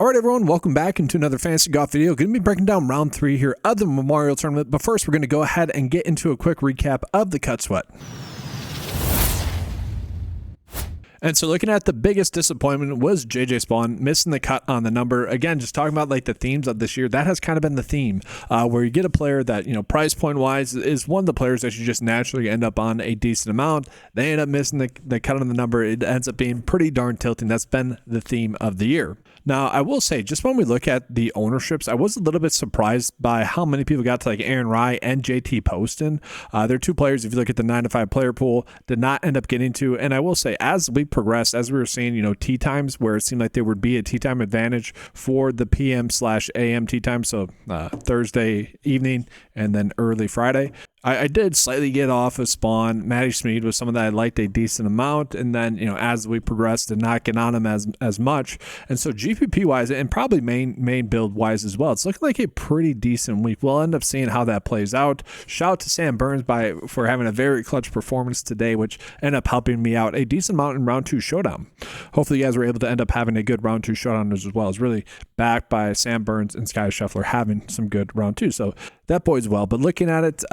All right, everyone, welcome back into another Fantasy Golf video. Going to be breaking down round 3 here of the Memorial Tournament, but first we're going to go ahead and get into a quick recap of the cut sweat. And so looking at the biggest disappointment was JJ Spawn missing the cut on the number. Again, just talking about like the themes of this year, that has kind of been the theme where you get a player that, you know, price point wise is one of the players that you just naturally end up on a decent amount. They end up missing the cut on the number. It ends up being pretty darn tilting. That's been the theme of the year. Now, I will say, just when we look at the ownerships, I was a little bit surprised by how many people got to like Aaron Rai and JT Poston. They're two players, if you look at the 9-to-5 player pool, did not end up getting to. And I will say, as we progressed, as we were seeing, you know, tee times where it seemed like there would be a tee time advantage for the PM/AM tee time, so Thursday evening and then early Friday. I did slightly get off of Spawn. Matty Smead was someone that I liked a decent amount, and then, you know, as we progressed, did not get on him as much. And so GPP wise, and probably main build wise as well, it's looking like a pretty decent week. We'll end up seeing how that plays out. Shout out to Sam Burns for having a very clutch performance today, which ended up helping me out a decent amount in round 2 Showdown. Hopefully you guys were able to end up having a good round 2 Showdown as well. It's really backed by Sam Burns and Sky Scheffler having some good round 2. So that bodes well. But looking at it,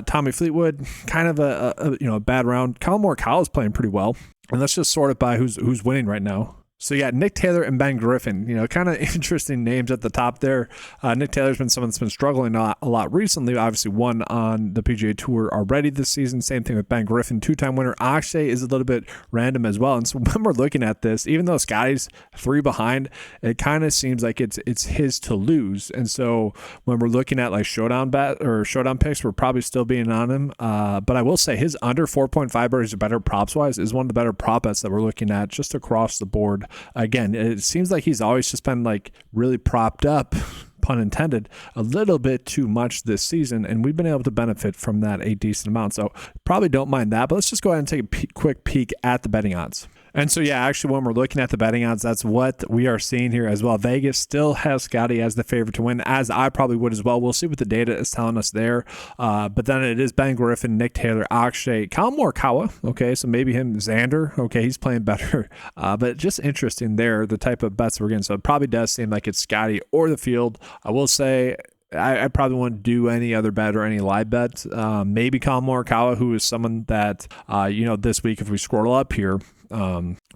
Tommy Fleetwood, kind of a bad round. Collin Morikawa is playing pretty well, and let's just sort it by who's winning right now. So yeah, Nick Taylor and Ben Griffin, you know, kind of interesting names at the top there. Nick Taylor's been someone that's been struggling a lot recently. Obviously won on the PGA Tour already this season. Same thing with Ben Griffin, 2-time winner. Akshay is a little bit random as well. And so when we're looking at this, even though Scotty's 3 behind, it kind of seems like it's his to lose. And so when we're looking at like Showdown picks, we're probably still being on him. But I will say his under 4.5 birdies or better props wise is one of the better prop bets that we're looking at just across the board. Again, it seems like he's always just been like really propped up, pun intended, a little bit too much this season, and we've been able to benefit from that a decent amount. So probably don't mind that, but let's just go ahead and take a quick peek at the betting odds. And so, yeah, actually, when we're looking at the betting odds, that's what we are seeing here as well. Vegas still has Scotty as the favorite to win, as I probably would as well. We'll see what the data is telling us there. But then it is Ben Griffin, Nick Taylor, Akshay, Collin Morikawa. Okay, so maybe him, Xander. Okay, he's playing better. But just interesting there, the type of bets we're getting. So it probably does seem like it's Scotty or the field. I will say, I probably wouldn't do any other bet or any live bet. Maybe Collin Morikawa, who is someone that, this week, if we scroll up here,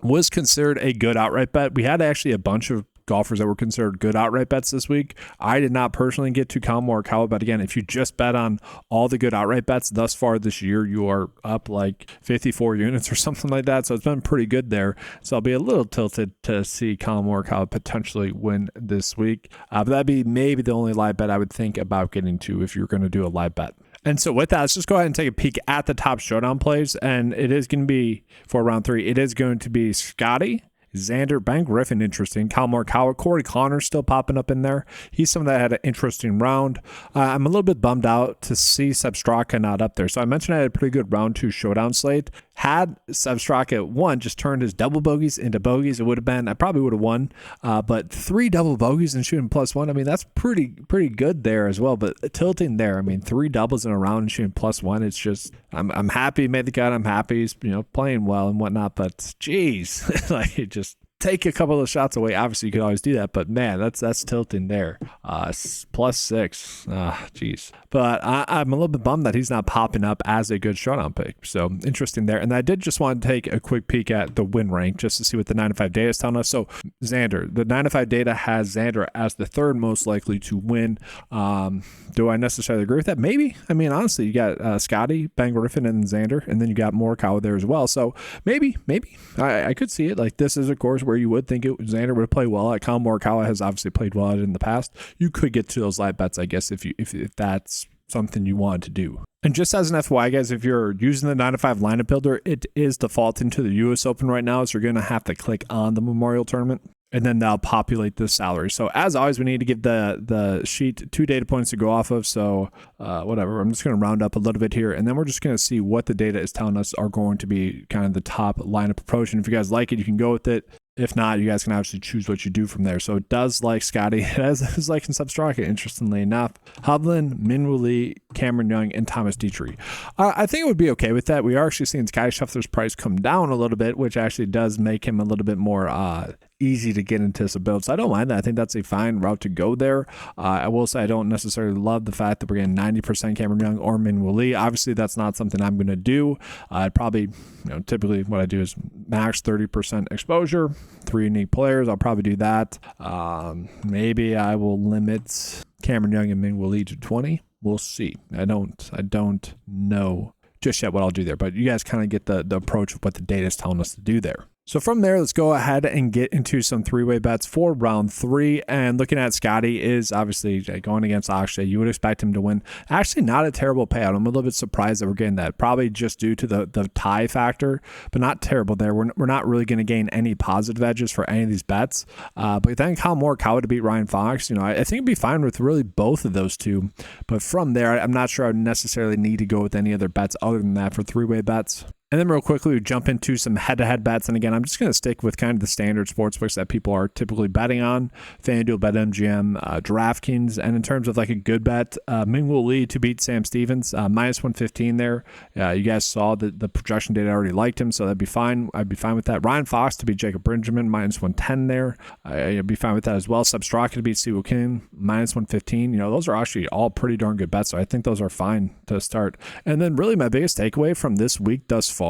was considered a good outright bet. We had actually a bunch of golfers that were considered good outright bets this week. I did not personally get to Collin Morikawa, but again, if you just bet on all the good outright bets thus far this year, you are up like 54 units or something like that. So it's been pretty good there. So I'll be a little tilted to see Collin Morikawa potentially win this week. But that'd be maybe the only live bet I would think about getting to if you're going to do a live bet. And so with that, let's just go ahead and take a peek at the top Showdown plays. And it is going to be, for round 3, it is going to be Scotty, Xander, Ben Griffin, interesting. Collin Morikawa, Corey Connors still popping up in there. He's someone that had an interesting round. I'm a little bit bummed out to see Seb Straka not up there. So I mentioned I had a pretty good round 2 Showdown slate. Had Seb Straka, 1, just turned his double bogeys into bogeys, it would have been, I probably would have won. But 3 double bogeys and shooting +1, I mean, that's pretty good there as well. But tilting there, I mean, 3 doubles in a round and shooting +1, it's just, I'm happy he made the cut. I'm happy he's, playing well and whatnot. But geez, like it just take a couple of shots away. Obviously, you could always do that, but man, that's tilting there. +6. Geez. But I'm a little bit bummed that he's not popping up as a good Showdown pick. So interesting there. And I did just want to take a quick peek at the win rank just to see what the 9-to-5 data is telling us. So Xander, the 9-to-5 data has Xander as the 3rd most likely to win. Do I necessarily agree with that? Maybe. I mean, honestly, you got Scotty, Ben Griffin, and Xander, and then you got Morikawa there as well. So maybe I could see it. Like, this is a course where you would think Xander would play well. Collin Morikawa has obviously played well in the past. You could get to those live bets, I guess, if that's something you wanted to do. And just as an FYI, guys, if you're using the 9-to-5 lineup builder, it is defaulting to the US Open right now, so you're going to have to click on the Memorial Tournament, and then that'll populate the salary. So as always, we need to give the sheet 2 data points to go off of. So whatever, I'm just going to round up a little bit here, and then we're just going to see what the data is telling us are going to be kind of the top lineup approach. And if you guys like it, you can go with it. If not, you guys can obviously choose what you do from there. So it does like Scotty. It is like in Seb Straka, interestingly enough. Hovland, Minwoo Lee, Cameron Young, and Thomas Dietrich. I think it would be okay with that. We are actually seeing Sky Scheffler's price come down a little bit, which actually does make him a little bit more easy to get into some builds. So I don't mind that. I think that's a fine route to go there. I will say I don't necessarily love the fact that we're getting 90% Cameron Young or Min-Woo Lee. Obviously, that's not something I'm going to do. I'd probably, typically what I do is max 30% exposure, 3 unique players. I'll probably do that. Maybe I will limit Cameron Young and Min-Woo Lee to 20. We'll see. I don't know just yet what I'll do there, but you guys kind of get the approach of what the data is telling us to do there. So from there, let's go ahead and get into some three-way bets for round 3. And looking at Scotty is obviously going against Akshay. You would expect him to win. Actually, not a terrible payout. I'm a little bit surprised that we're getting that. Probably just due to the tie factor, but not terrible there. We're not really going to gain any positive edges for any of these bets. But then Kyle Morikawa to beat Ryan Fox. I think it'd be fine with really both of those two. But from there, I'm not sure I would necessarily need to go with any other bets other than that for three-way bets. And then real quickly, we jump into some head-to-head bets. And again, I'm just going to stick with kind of the standard sports books that people are typically betting on. FanDuel, BetMGM, DraftKings. And in terms of like a good bet, Min-Woo Lee to beat Sam Stevens, minus 115 there. You guys saw the projection data. I already liked him, so that'd be fine. I'd be fine with that. Ryan Fox to beat Jacob Benjamin, minus 110 there. I'd be fine with that as well. Seb Straka to beat Siwoo Kim, minus 115. Those are actually all pretty darn good bets, so I think those are fine to start. And then really my biggest takeaway from this week thus far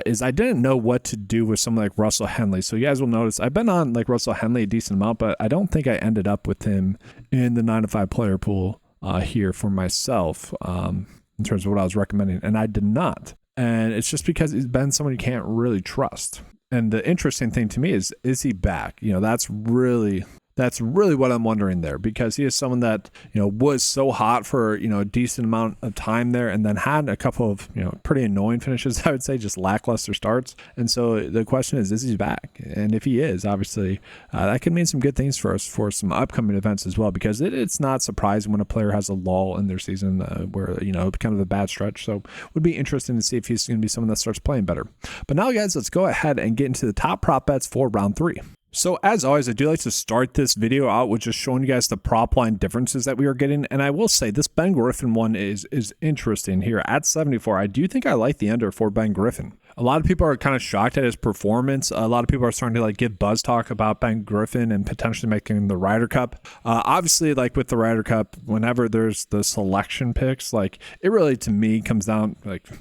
is I didn't know what to do with someone like Russell Henley. So you guys will notice I've been on like Russell Henley a decent amount, but I don't think I ended up with him in the 9-to-5 player pool here for myself in terms of what I was recommending, and I did not. And it's just because he's been someone you can't really trust. And the interesting thing to me is he back? That's really what I'm wondering there, because he is someone that, was so hot for, a decent amount of time there and then had a couple of, pretty annoying finishes, I would say, just lackluster starts. And so the question is he back? And if he is, obviously, that could mean some good things for us for some upcoming events as well, because it's not surprising when a player has a lull in their season where, kind of a bad stretch. So it would be interesting to see if he's going to be someone that starts playing better. But now, guys, let's go ahead and get into the top prop bets for round 3. So as always, I do like to start this video out with just showing you guys the prop line differences that we are getting. And I will say this Ben Griffin one is interesting here at 74. I do think I like the under for Ben Griffin. A lot of people are kind of shocked at his performance. A lot of people are starting to give buzz talk about Ben Griffin and potentially making the Ryder Cup. Obviously, with the Ryder Cup, whenever there's the selection picks, it really, to me, comes down,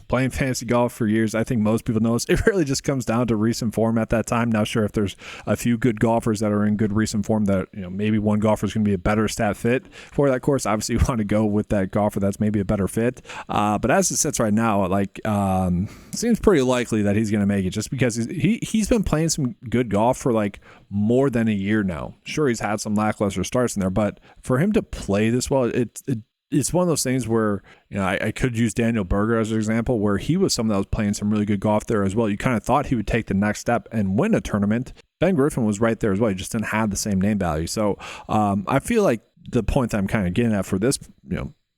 playing fantasy golf for years. I think most people know this. It really just comes down to recent form at that time. Now, sure, if there's a few good golfers that are in good recent form that, maybe one golfer is going to be a better stat fit for that course, obviously you want to go with that golfer that's maybe a better fit. But as it sits right now, seems pretty likely that he's going to make it, just because he's been playing some good golf for more than a year now. Sure, he's had some lackluster starts in there, but for him to play this well, it's one of those things where, I could use Daniel Berger as an example, where he was someone that was playing some really good golf there as well. You kind of thought he would take the next step and win a tournament. Ben Griffin was right there as well. He just didn't have the same name value. So I feel like the point that I'm kind of getting at for this,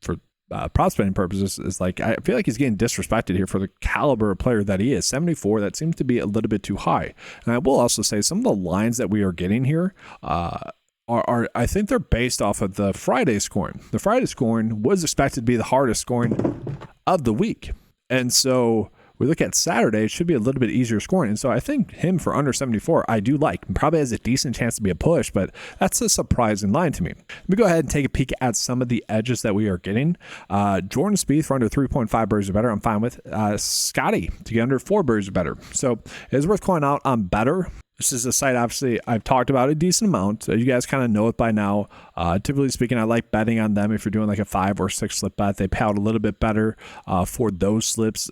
for prop betting purposes is I feel like he's getting disrespected here for the caliber of player that he is. 74, that seems to be a little bit too high. And I will also say some of the lines that we are getting here are I think they're based off of the Friday scoring. The Friday scoring was expected to be the hardest scoring of the week. And so we look at Saturday, it should be a little bit easier scoring. And so I think him for under 74, I do like. Probably has a decent chance to be a push, but that's a surprising line to me. Let me go ahead and take a peek at some of the edges that we are getting. Jordan Spieth for under 3.5 birdies or better, I'm fine with. Scotty to get under 4 birdies or better. So it is worth calling out on betr. This is a site, obviously, I've talked about a decent amount. You guys kind of know it by now. Typically speaking, I like betting on them. If you're doing a 5 or 6 slip bet, they pay out a little bit better for those slips.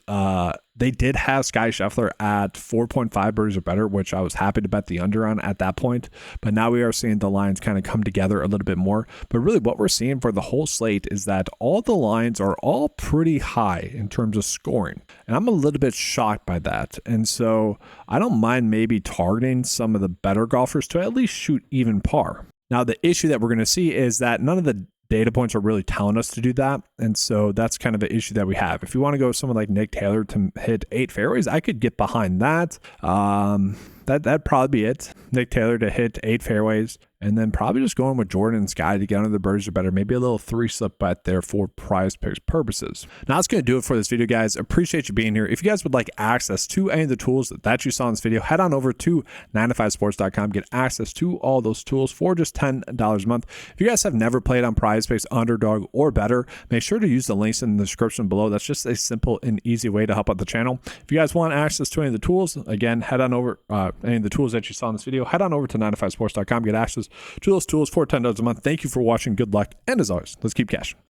They did have Sky Scheffler at 4.5 birdies or better, which I was happy to bet the under on at that point. But now we are seeing the lines kind of come together a little bit more. But really what we're seeing for the whole slate is that all the lines are all pretty high in terms of scoring. And I'm a little bit shocked by that. And so I don't mind maybe targeting some of the better golfers to at least shoot even par. Now, the issue that we're going to see is that none of the data points are really telling us to do that. And so that's kind of the issue that we have. If you want to go with someone like Nick Taylor to hit 8 fairways, I could get behind that. that'd probably be it. Nick Taylor to hit 8 fairways, and then probably just going with Jordan and Sky to get under the birdies or better. Maybe a little 3-slip bet there for prize picks purposes. Now that's going to do it for this video, guys. Appreciate you being here. If you guys would like access to any of the tools that you saw in this video, head on over to 9to5sports.com. Get access to all those tools for just $10 a month. If you guys have never played on PrizePicks, Underdog, or better, make sure to use the links in the description below. That's just a simple and easy way to help out the channel. If you guys want access to any of the tools, again, head on over any of the tools that you saw in this video, head on over to 9to5sports.com. Get access to those tools for $10 a month. Thank you for watching. Good luck. And as always, let's keep cashing.